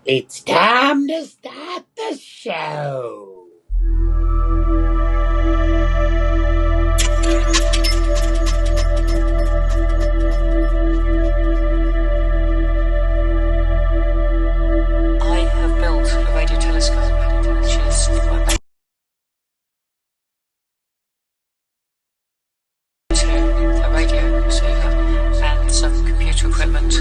It's time to start the show. I have built a radio telescope, which is a radio receiver and some computer equipment.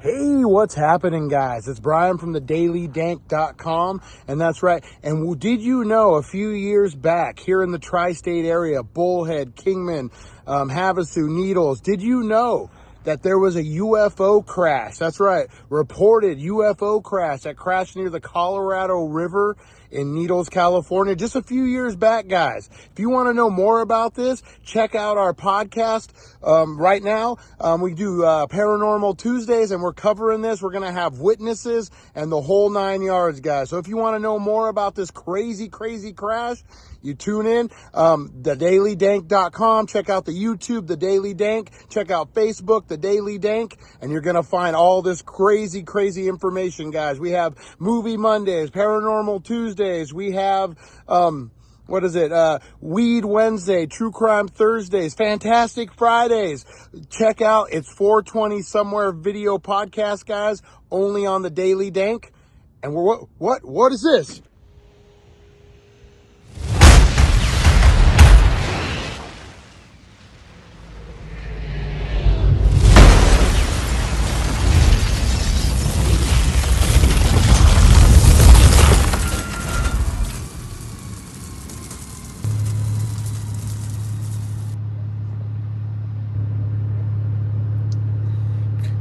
Hey, what's happening, guys? It's Brian from the dailydank.com, and that's right. And did you know a few years back here in the tri-state area, Bullhead, Kingman, Havasu, Needles, did you know that there was a UFO crash? That's right, reported UFO crash that crashed near the Colorado River in Needles, California, just a few years back, guys. If you want to know more about this, check out our podcast right now. We do Paranormal Tuesdays, and we're covering this. We're going to have witnesses and the whole 9 yards, guys. So if you want to know more about this crazy crash, you tune in, thedailydank.com. Check out the YouTube, The Daily Dank. Check out Facebook, The Daily Dank, and you're going to find all this crazy information, guys. We have Movie Mondays, Paranormal Tuesdays. We have, Weed Wednesday, True Crime Thursdays, Fantastic Fridays. Check out, it's 420 Somewhere video podcast, guys, only on The Daily Dank. And what is this?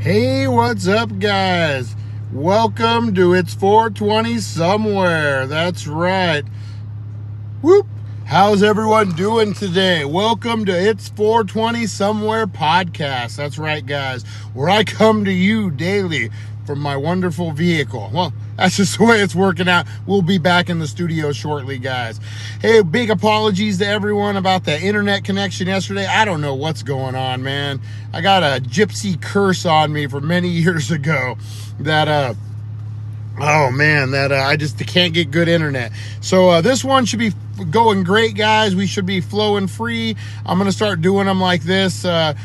Hey, what's up, guys? Welcome to It's 420 Somewhere. That's right. Whoop. How's everyone doing today? Welcome to It's 420 Somewhere podcast. That's right, guys, where I come to you daily from my wonderful vehicle. Well, that's just the way it's working out. We'll be back in the studio shortly, guys. Hey, big apologies to everyone about the internet connection yesterday. I don't know what's going on, man. I got a gypsy curse on me from many years ago that I just can't get good internet. So this one should be going great, guys. We should be flowing free. I'm going to start doing them like this, and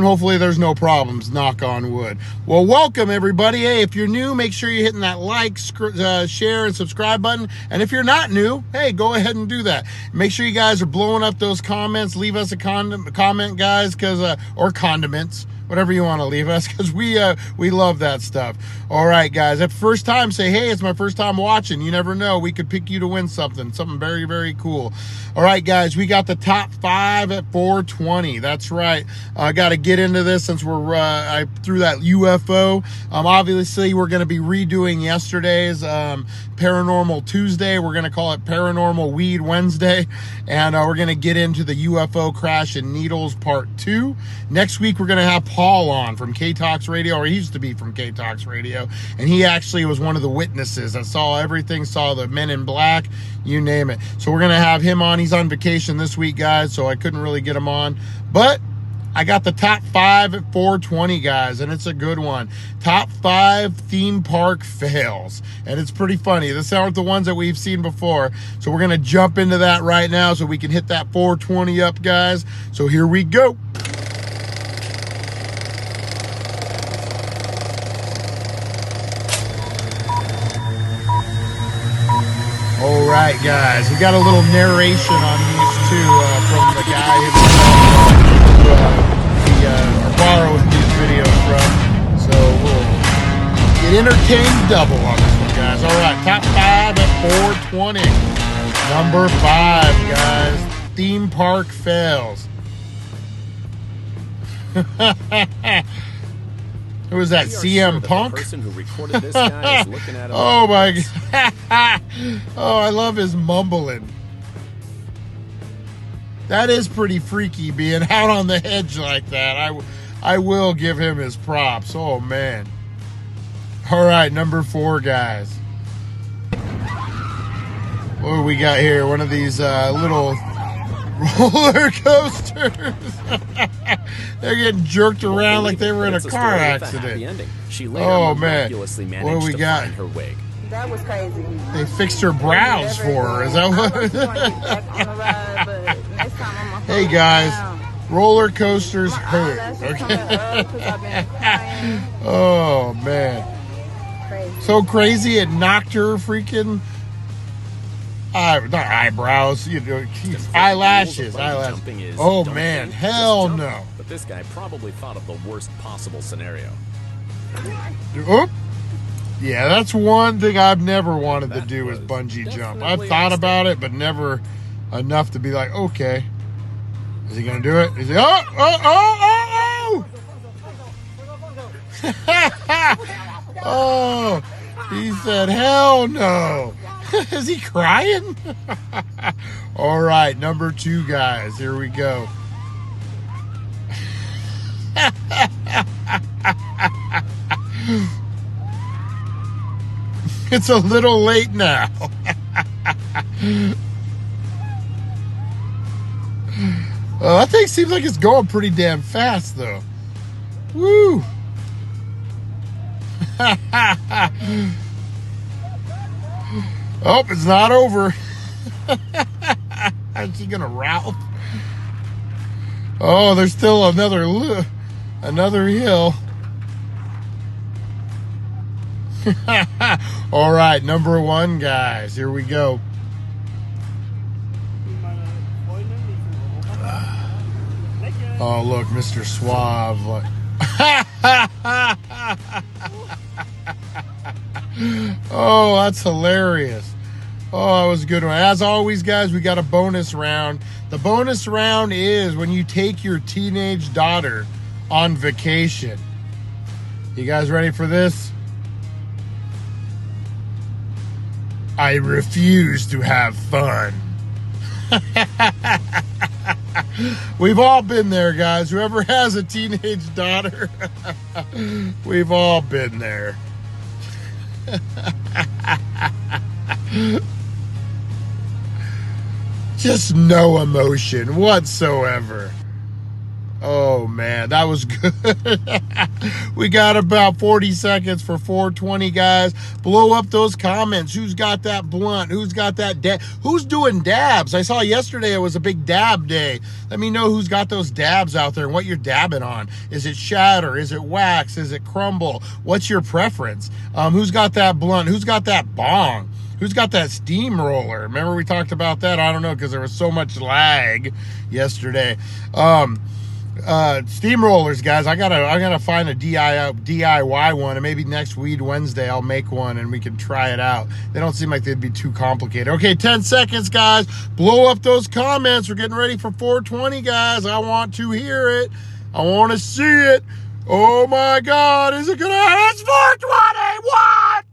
hopefully there's no problems, knock on wood. Well, welcome, everybody. Hey, if you're new, make sure you're hitting that like, share, and subscribe button. And if you're not new, hey, go ahead and do that. Make sure you guys are blowing up those comments. Leave us a comment, guys, or condiments. whatever you want to leave us, because we love that stuff. All right, guys, at first time, say, hey, it's my first time watching. You never know, we could pick you to win something very, very cool. All right, guys, we got the top 5 at 420. That's right. I got to get into this since I threw that UFO. Obviously, we're going to be redoing yesterday's Paranormal Tuesday. We're going to call it Paranormal Weed Wednesday, and we're going to get into the UFO crash in Needles Part 2. Next week, we're going to have Paul on from K-Talks Radio, or he used to be from K-Talks Radio, and he actually was one of the witnesses that saw everything, saw the men in black, you name it. So we're going to have him on. He's on vacation this week, guys, so I couldn't really get him on, but I got the top 5 at 420, guys, and it's a good one. Top 5 theme park fails, and it's pretty funny. These aren't the ones that we've seen before, so we're going to jump into that right now so we can hit that 420 up, guys. So here we go. All right, guys, we got a little narration on these two from the guy who are borrowing these videos from. So we'll get entertained double on this one, guys. All right, top 5 at 420. Number 5, guys, theme park fails. Who was that? CM Punk? The person who recorded this guy is looking at him. Oh my God. Oh, I love his mumbling. That is pretty freaky, being out on the edge like that. I will give him his props. Oh man. All right, number 4, guys. What do we got here? One of these little roller coasters. They're getting jerked around like they were in a car accident. She later miraculously managed to find her wig. That was crazy. They fixed her brows for her. Is that what? Hey guys, roller coasters hurt. Okay. Oh man, so crazy it knocked her freaking not eyebrows, you know, eyelashes. Oh man, hell no. But this guy probably thought of the worst possible scenario. Oh, yeah, that's one thing I've never wanted to do is bungee jump. I've thought about it, but never enough to be like, okay, is he gonna do it? Is he? Oh! Oh, he said, hell no. Is he crying? All right, number 2, guys. Here we go. It's a little late now. That thing seems like it's going pretty damn fast, though. Woo! Oh, it's not over. Is he gonna Ralph? Oh, there's still another hill. All right, number 1, guys. Here we go. Oh, look, Mr. Suave. Oh, that's hilarious. Oh, that was a good one. As always, guys, we got a bonus round. The bonus round is when you take your teenage daughter on vacation. You guys ready for this? I refuse to have fun. We've all been there, guys. Whoever has a teenage daughter, we've all been there. Just no emotion whatsoever. Oh man, that was good. We got about 40 seconds for 420, guys. Blow up those comments. Who's got that blunt? Who's got that dab? Who's doing dabs? I saw yesterday it was a big dab day. Let me know who's got those dabs out there and what you're dabbing on. Is it shatter? Is it wax? Is it crumble? What's your preference? Who's got that blunt? Who's got that bong? Who's got that steamroller? Remember we talked about that? I don't know, because there was so much lag yesterday. steamrollers, guys. I gotta find a DIY one, and maybe next Weed Wednesday I'll make one and we can try it out. They don't seem like they'd be too complicated. Okay, 10 seconds, guys. Blow up those comments. We're getting ready for 420, guys. I want to hear it. I want to see it. Oh my God, is it gonna happen? It's 420. What?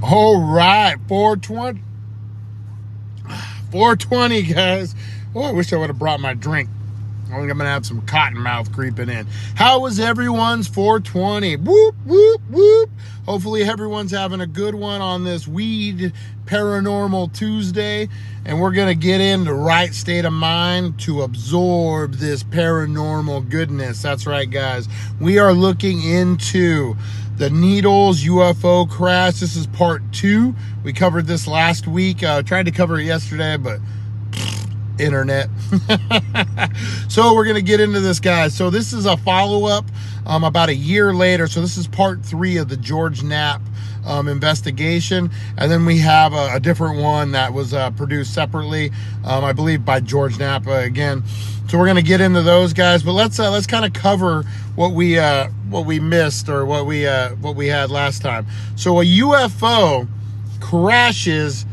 All right, 420, guys. Oh, I wish I would have brought my drink. I think I'm gonna have some cottonmouth creeping in. How was everyone's 420? Whoop, whoop, whoop. Hopefully everyone's having a good one on this Weed Paranormal Tuesday. And we're gonna get in the right state of mind to absorb this paranormal goodness. That's right, guys. We are looking into the Needles UFO crash. This is part 2. We covered this last week. Tried to cover it yesterday, but internet. So we're going to get into this, guys. So this is a follow-up about a year later. So this is part 3 of the George Knapp investigation. And then we have a different one that was produced separately, I believe by George Knapp again. So we're going to get into those, guys, but let's kind of cover what we missed, or what we had last time. So a UFO crashes,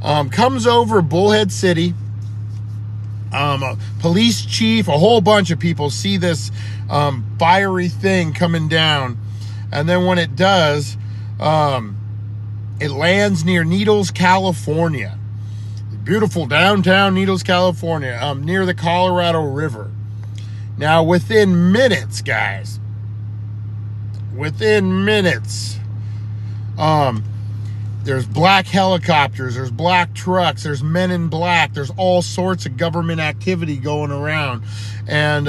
comes over Bullhead City. A police chief, a whole bunch of people see this fiery thing coming down, and then when it does, it lands near Needles, California. Beautiful downtown Needles, California, near the Colorado River. Now, within minutes, guys, there's black helicopters, there's black trucks, there's men in black, there's all sorts of government activity going around, and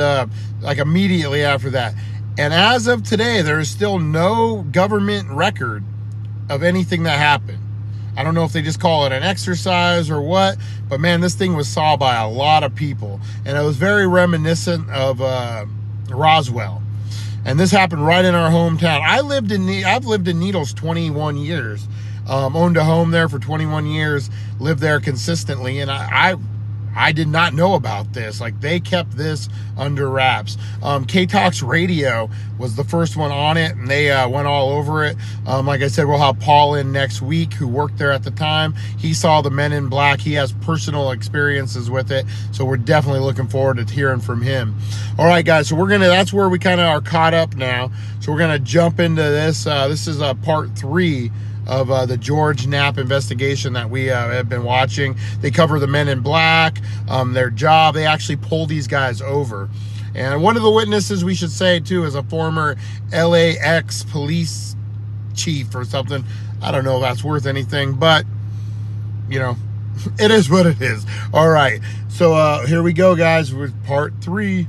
like immediately after that. And as of today, there is still no government record of anything that happened. I don't know if they just call it an exercise or what, but man, this thing was saw by a lot of people, and it was very reminiscent of Roswell. And this happened right in our hometown. I've lived in Needles 21 years. Owned a home there for 21 years, lived there consistently, and I did not know about this. Like, they kept this under wraps. K-Talks Radio was the first one on it, and they went all over it. Like I said, we'll have Paul in next week, who worked there at the time. He saw the men in black. He has personal experiences with it, so we're definitely looking forward to hearing from him. All right, guys, so that's where we kind of are caught up now. So we're gonna jump into this. This is part 3 of the George Knapp investigation that we have been watching. They cover the men in black, their job. They actually pull these guys over. And one of the witnesses, we should say too, is a former LAX police chief or something. I don't know if that's worth anything, but you know, it is what it is. All right, so here we go, guys, with part 2,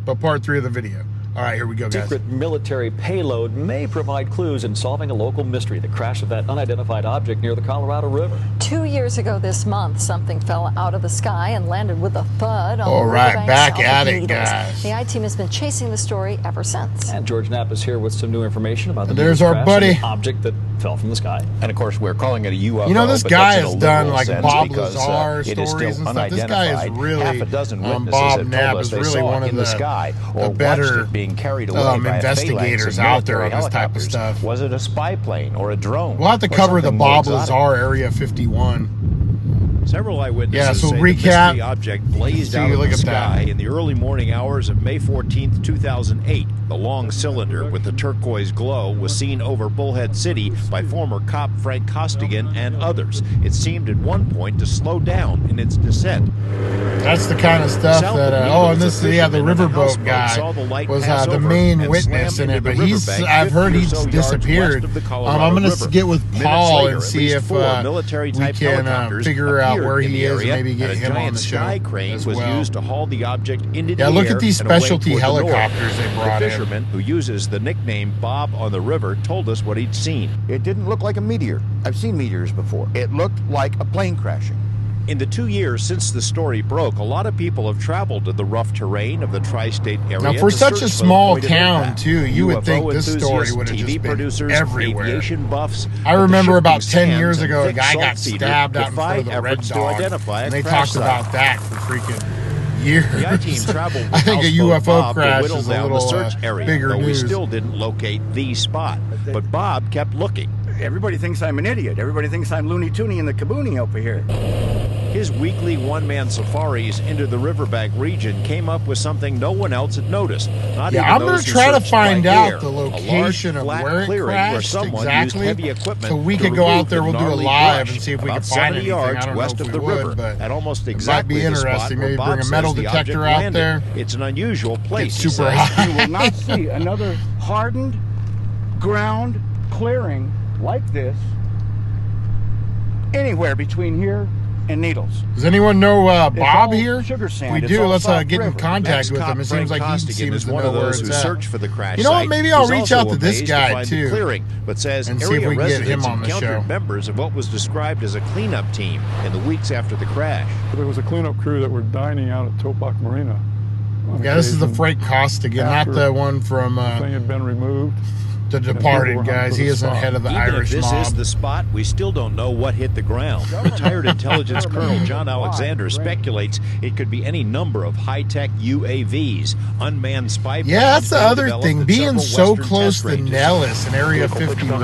but part 3 of the video. All right, here we go, guys. Secret military payload may provide clues in solving a local mystery, the crash of that unidentified object near the Colorado River. 2 years ago this month, something fell out of the sky and landed with a thud on All the right, riverbank back south at of it, Needles. guys. The I-team has been chasing the story ever since. And George Knapp is here with some new information about the There's Needles our crash buddy. and the object that fell from the sky. And of course, we're calling it a UFO. You know, this but guy that's in has a done literal like sense Bob because, Lazar it is stories still and stuff. This guy is unidentified. really, Half a dozen witnesses Bob have Knapp told us is they really saw one it of in the sky or watched better it being carried away by investigators out there on this type of stuff. Was it a spy plane or a drone? We'll have to or cover the something more Bob exotic? Lazar Area 51. Several eyewitnesses Yeah, so say the recap. mystery object blazed See, out of look the at sky that. in the early morning hours of May 14th, 2008. The long cylinder with the turquoise glow was seen over Bullhead City by former cop Frank Costigan and others. It seemed at one point to slow down in its descent. That's the kind of stuff South that. of Oh, and Needles, this, a yeah, the fisherman in a riverboat houseboat saw the guy light was pass the over main and witness slammed in it, into but the he's. riverbank I've heard 50 or he's so yards disappeared. west of the I'm Colorado going River. to get with Minutes Paul later, and at see least if 4 we military-type can helicopters figure out appeared where in he the is and area, maybe get and a him on giant the show sky crane as was well. used to haul the object into Yeah, the look air at these and away specialty toward the north. helicopters they brought The in. fisherman, who uses the nickname Bob on the river, told us what he'd seen. It didn't look like a meteor. I've seen meteors before. It looked like a plane crashing. In the 2 years since the story broke, a lot of people have traveled to the rough terrain of the tri-state area. Now, for to such search a for the small point of town, impact. too, you would think UFO this story enthusiasts, would have TV just been producers, everywhere. aviation buffs. I but the remember about shifting 10 years sands ago, a and guy thick got saltpeter stabbed out in front of defied the Red efforts to Dog, identify a and they crash talked about site. that for freaking years. The I-team traveled with I think a houseboat UFO Bob to crash whittle is a down little the search area, bigger though we news. still didn't locate the spot. But Bob kept looking. Everybody thinks I'm an idiot. Everybody thinks I'm Looney Tooney in the Kaboonie over here. His weekly one-man safaris into the riverbank region came up with something no one else had noticed. Not Yeah, even I'm going those to who try to searched find by out air. the A large, location of flat where it clearing where crashed someone exactly. used heavy equipment So we to could go remove out there. the We'll do a gnarly live brush and see if we about can find 70 anything. yards I don't west know if of we the would, river, but at almost it might exactly be the spot interesting. where Maybe Bob bring a metal says the object detector out landed. there. It's an unusual place. Get he super says. high. You will not see another hardened ground clearing like this anywhere between here and Needles. Does anyone know It's Bob all here? sugar sand. We It's do. all Let's South get in River. contact with Ex-cop him. It Frank seems like he Costigan seems is to one know of where those it's who at. searched for the crash You know what? site. Maybe I'll He's reach also out to this amazed guy, find the too, clearing, but says and see if area we can get residents him on the encountered show. members of what was described as a cleanup team in the weeks after the crash. There was a cleanup crew that were dining out at Topak Marina. on Yeah, this is the occasion Frank Costigan, not after the one from the thing had been removed. The and people Departed, were hunting guys. for He the isn't spot. head of the Even Irish if this mob. is the spot, we still don't know what hit the ground. Retired intelligence Colonel John Alexander speculates it could be any number of high-tech UAVs, unmanned spy planes. Yeah, that's the being other developed thing. at Being several so Western close test to ranges. Nellis in Area 51,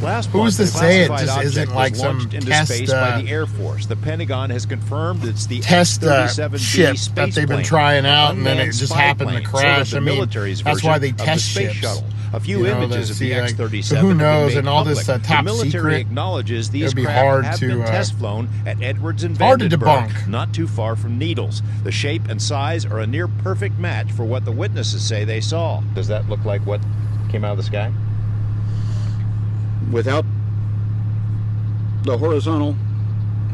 Last who's month, to the say it classified just object isn't like was some launched into test space by the Air Force. The Pentagon has confirmed it's the test X-37B ship that space they've been plane, trying out, an and then it unmanned just spy happened to plane, crash. sort I of the mean, military's that's why they version of test the space ships. shuttle. A few You know, images of the like, X-37 but who have been knows? made And all this public. top the military secret, acknowledges these it'd be craft hard have to, been test flown at Edwards and hard to Vandenberg, debunk. not too far from Needles. The shape and size are a near perfect match for what the witnesses say they saw. Does that look like what came out of the sky? Without the horizontal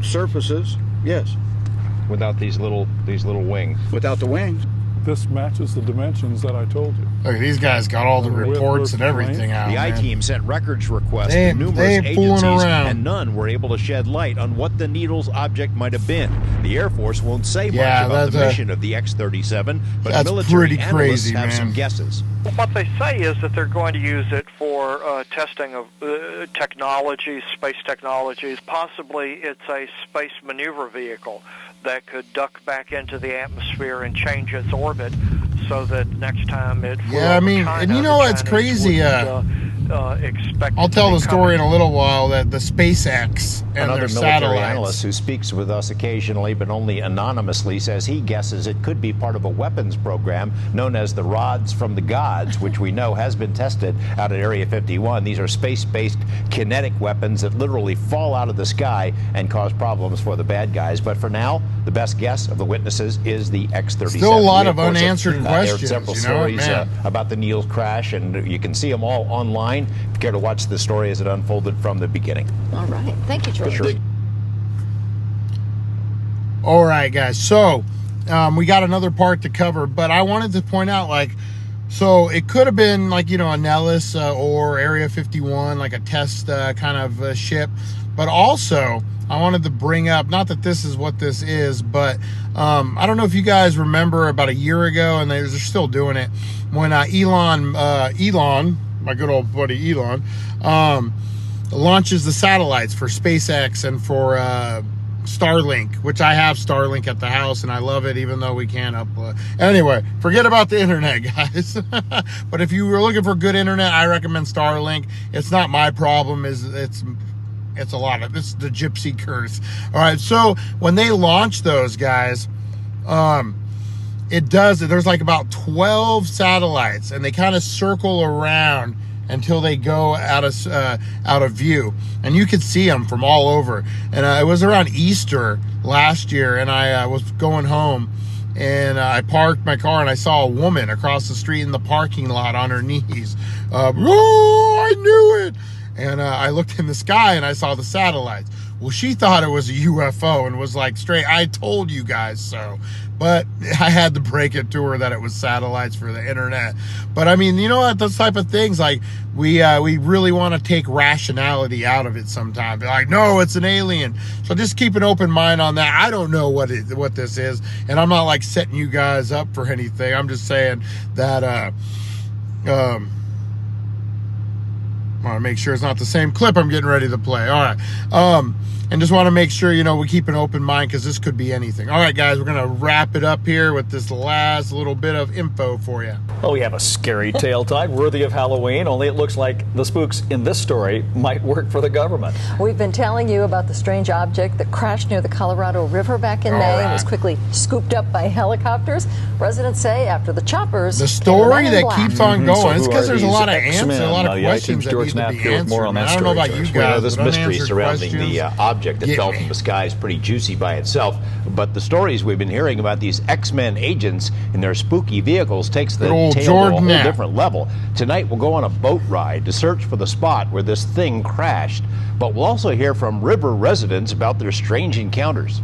surfaces, yes. Without these little wings? Without the wings. This matches the dimensions that I told you. Look, these guys got all the With reports and plane. everything out. The man. I-team sent records requests They to ain't- numerous they ain't fooling agencies, around. and none were able to shed light on what the Needles object might have been. The Air Force won't say Yeah, much about the that's mission of the X-37, but that's military pretty analysts crazy, have some man. guesses. What they say is that they're going to use it for testing of technologies, space technologies. Possibly it's a space maneuver vehicle that could duck back into the atmosphere and change its orbit so that next time it flew Yeah, I over mean, China, and you know the what's Chinese crazy? wouldn't, expect I'll it to tell be the story in coming. a little while that the SpaceX and Another their military analyst satellites. who speaks with us occasionally, but only anonymously, says he guesses it could be part of a weapons program known as the Rods from the Gods, which we know has been tested out at Area 51. These are space-based kinetic weapons that literally fall out of the sky and cause problems for the bad guys. But for now, the best guess of the witnesses is the X-37. Still a lot We, of course, unanswered aired questions, several you know, stories man. about the Needles crash, and you can see them all online. If you care to watch the story as it unfolded from the beginning. All right. Thank you, George. Sure. All right, guys. So we got another part to cover, but I wanted to point out, like, So it could have been like, you know, a Nellis or Area 51, like a test kind of ship. But also, I wanted to bring up, not that this is what this is, but I don't know if you guys remember about a year ago, and they're still doing it, when Elon, my good old buddy Elon, launches the satellites for SpaceX and for Starlink, which I have Starlink at the house and I love it, even though we can't upload. Anyway, forget about the internet, guys. But if you were looking for good internet, I recommend Starlink. It's not my problem. It's a lot of, it's the gypsy curse. All right, so when they launch those guys, there's like about 12 satellites, and they kind of circle around until they go out of view, and you could see them from all over. And it was around Easter last year, and I was going home, and I parked my car, and I saw a woman across the street in the parking lot on her knees. Oh, I knew it! And I looked in the sky, and I saw the satellites. Well, she thought it was a UFO and was like, straight, I told you guys so. But I had to break it to her that it was satellites for the internet. But I mean, you know what? Those type of things, like, we really want to take rationality out of it sometimes. Be like, no, it's an alien. So just keep an open mind on that. I don't know what this is, and I'm not like setting you guys up for anything. I'm just saying that I want to make sure it's not the same clip I'm getting ready to play. All right. And just want to make sure, you know, we keep an open mind, because this could be anything. All right, guys, we're going to wrap it up here with this last little bit of info for you. Well, we have a scary tale tonight, worthy of Halloween, only it looks like the spooks in this story might work for the government. We've been telling you about the strange object that crashed near the Colorado River back in May and was quickly scooped up by helicopters. Residents say after the choppers... The story that keeps on going. It's because there's a lot of answers, a lot of questions that need to be answered. More on that I don't know about you guys, this mystery surrounding the object that fell from the sky is pretty juicy by itself, but the stories we've been hearing about these X-Men agents in their spooky vehicles takes the tale to a whole different level. Tonight we'll go on a boat ride to search for the spot where this thing crashed, but we'll also hear from river residents about their strange encounters.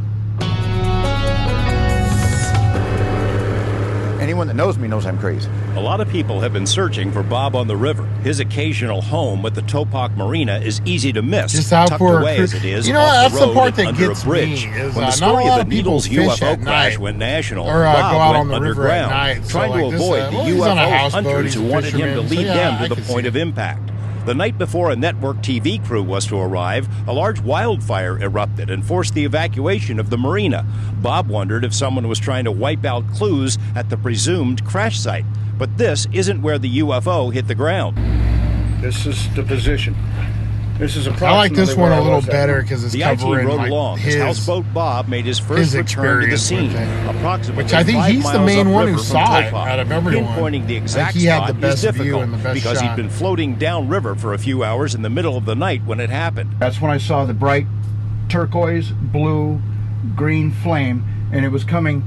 Anyone that knows me knows I'm crazy. A lot of people have been searching for Bob on the river. His occasional home at the Topak Marina is easy to miss, just out tucked for away as it is, you know, off that's the road the part that under gets a bridge. me is When the story of the Needles UFO crash went national, Bob went underground, trying to avoid the UFO hunters who wanted him to lead them to the point of impact. The night before a network TV crew was to arrive, a large wildfire erupted and forced the evacuation of the marina. Bob wondered if someone was trying to wipe out clues at the presumed crash site. But this isn't where the UFO hit the ground. This is the position. This is I like this one a little better because it's covering rode along as houseboat Bob made his first return to the scene, approximately which I think 5 he's the miles main one who upriver saw from it Topak. out of everyone. Pinpointing the exact he had spot the best is view difficult and the best because shot. he'd been floating downriver for a few hours in the middle of the night when it happened. That's when I saw the bright turquoise, blue, green flame, and it was coming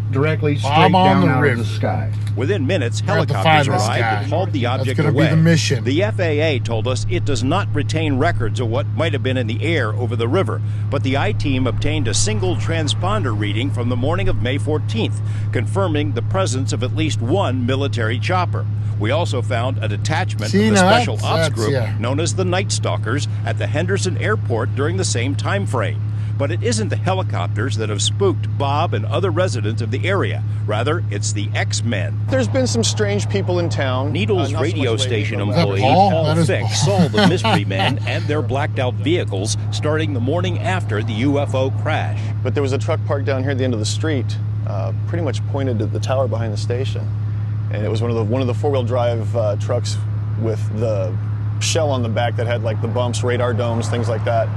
directly straight down out of the sky. Within minutes, helicopters arrived and hauled the object away. Be the mission. The FAA told us it does not retain records of what might have been in the air over the river, but the I-team obtained a single transponder reading from the morning of May 14th, confirming the presence of at least one military chopper. We also found a detachment of the Special Ops Group known as the Night Stalkers at the Henderson Airport during the same time frame. But it isn't the helicopters that have spooked Bob and other residents of the area. Rather, it's the X-Men. There's been some strange people in town. Needles radio station employee Paul Fick saw the mystery men and their blacked-out vehicles starting the morning after the UFO crash. But there was a truck parked down here at the end of the street, pretty much pointed at the tower behind the station. And it was one of the four-wheel drive trucks with the shell on the back that had like the bumps, radar domes, things like that.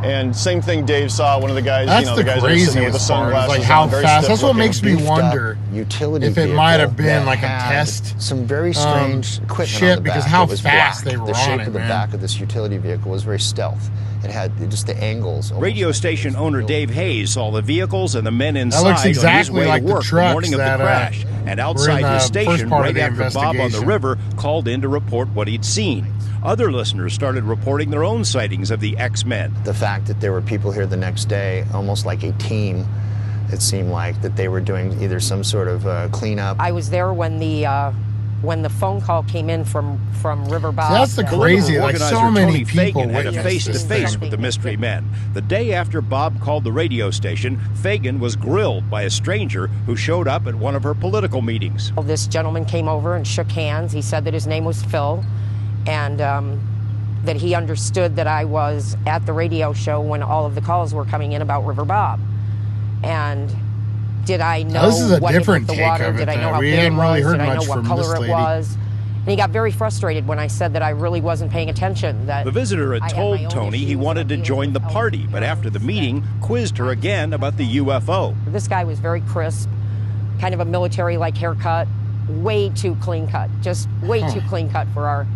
And same thing Dave saw, one of the guys, that's the guys sitting there with the sunglasses like how on, very fast. That's what looking. makes me wonder if it might have been like a test some very strange equipment ship, on the back. because how it was fast black. they were the on shape it, of the back of this utility vehicle was very stealth. It had just the angles. Radio station owner Dave Hayes saw the vehicles and the men inside looks exactly on his way like to work the morning of the that, crash. And outside the station, right after Bob on the investigation. river called in to report what he'd seen. Other listeners started reporting their own sightings of the X-Men. The fact that there were people here the next day, almost like a team, it seemed like, that they were doing either some sort of cleanup. I was there when the when the phone call came in from River Bob. That's the crazy, like so many people Fagan had a witnessed face-to-face this with the thing. mystery men. The day after Bob called the radio station, Fagan was grilled by a stranger who showed up at one of her political meetings. This gentleman came over and shook hands. He said that his name was Phil, and that he understood that I was at the radio show when all of the calls were coming in about River Bob. And did I know This is a what hit different the take water? of it. Did I know how We big it hadn't really was? heard Did I know much what from color this it lady. was? And he got very frustrated when I said that I really wasn't paying attention. That The visitor I had had told my own Tony he issues wanted to and join the party, but after the meeting, quizzed her again about the UFO. This guy was very crisp, kind of a military-like haircut, way too clean cut, just way too clean cut for our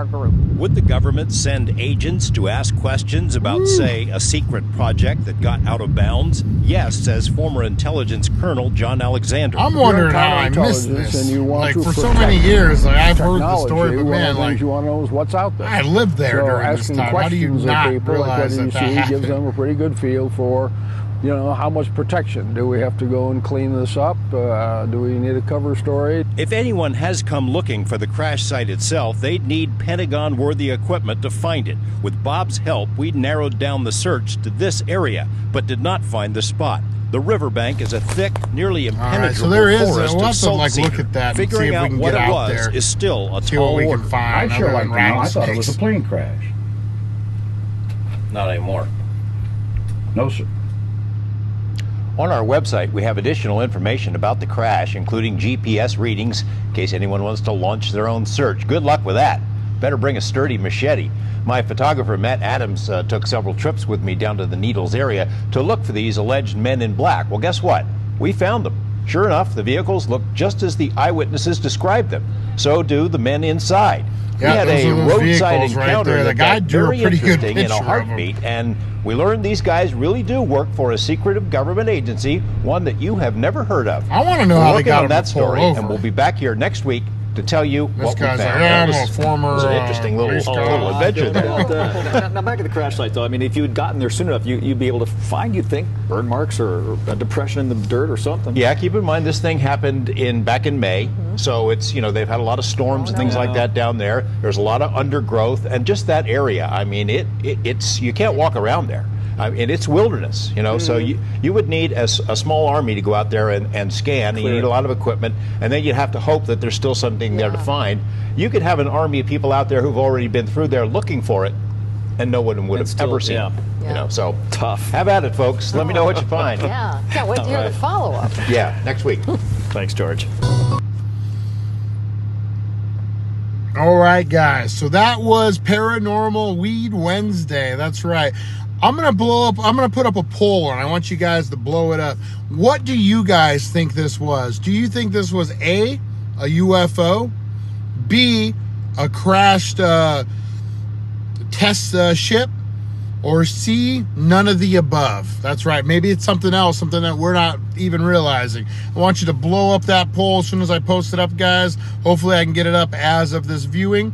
group. Would the government send agents to ask questions about, say, a secret project that got out of bounds? Yes, says former intelligence colonel John Alexander. I'm wondering how I missed this. Like, for so many years, like, I've heard the story, but man, like, you want to know is what's out there. I lived there so during this asking time. How do you questions not of people, realize like that whether you that see, gives happened? them a pretty good feel for, you know, how much protection. Do we have to go and clean this up? Do we need a cover story? If anyone has come looking for the crash site itself, they'd need Pentagon-worthy equipment to find it. With Bob's help, we narrowed down the search to this area, but did not find the spot. The riverbank is a thick, nearly impenetrable so there is forest we'll of have to like saltcedar. look at that and see Figuring if we out can what get it out was there. is still a See tall what we order. can find. I'd sure other like than to know. I thought it rattlesnakes. was a plane crash. Not anymore. No, sir. On our website, we have additional information about the crash, including GPS readings, in case anyone wants to launch their own search. Good luck with that. Better bring a sturdy machete. My photographer, Matt Adams, took several trips with me down to the Needles area to look for these alleged men in black. Well, guess what? We found them. Sure enough, the vehicles look just as the eyewitnesses described them. So do the men inside. Yeah, we had those a are those roadside vehicles right encounter there. The that guy got drew a very pretty good interesting in a picture of 'em. heartbeat, and we learned these guys really do work for a secretive government agency, one that you have never heard of. I want to know We're how they working got on him that to pull story, over. and we'll be back here next week to tell you This what we guy's found. like, yeah, I'm That a former was an interesting little adventure there. Now back at the crash site, though. I mean, if you had gotten there soon enough, you'd be able to find, you'd think, burn marks or a depression in the dirt or something. Yeah, keep in mind this thing happened back in May, so it's, you know, they've had a lot of storms and things like that down there. There's a lot of undergrowth, and just that area. I mean, it's you can't walk around there. I mean, it's wilderness, you know. So you would need a small army to go out there and scan. And you need a lot of equipment, and then you'd have to hope that there's still something there to find. You could have an army of people out there who've already been through there looking for it, and no one would have ever seen it. You know, so tough. Have at it, folks. Let me know what you find. Yeah, can't wait to hear the follow-up. Yeah, next week. Thanks, George. All right, guys. So that was Paranormal Weed Wednesday. That's right. I'm going to put up a poll, and I want you guys to blow it up. What do you guys think this was? Do you think this was A, a UFO, B, a crashed test ship, or C, none of the above? That's right. Maybe it's something else, something that we're not even realizing. I want you to blow up that poll as soon as I post it up, guys. Hopefully I can get it up as of this viewing.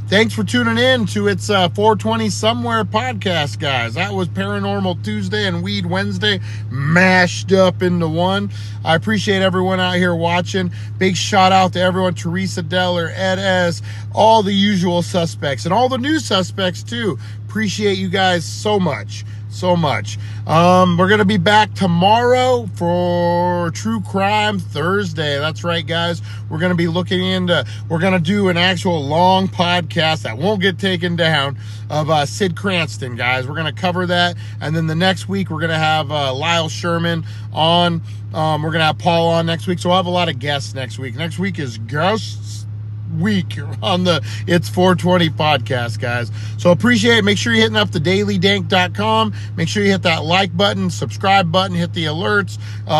Thanks for tuning in to its 420 Somewhere podcast, guys. That was Paranormal Tuesday and Weed Wednesday mashed up into one. I appreciate everyone out here watching. Big shout out to everyone, Teresa Deller, Ed S., all the usual suspects, and all the new suspects too. Appreciate you guys so much. We're going to be back tomorrow for True Crime Thursday. That's right, guys. We're going to be we're going to do an actual long podcast that won't get taken down of Sid Cranston, guys. We're going to cover that. And then the next week, we're going to have Lyle Sherman on. We're going to have Paul on next week. So we'll have a lot of guests next week. Next week is guests week on the It's 420 podcast, guys. So appreciate it. Make sure you're hitting up the dailydank.com. Make sure you hit that like button, subscribe button, hit the alerts,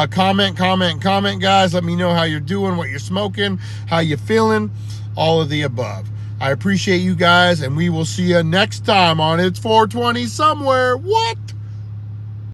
comment, guys. Let me know how you're doing, what you're smoking, how you feeling, all of the above. I appreciate you guys, and we will see you next time on It's 420 Somewhere. What?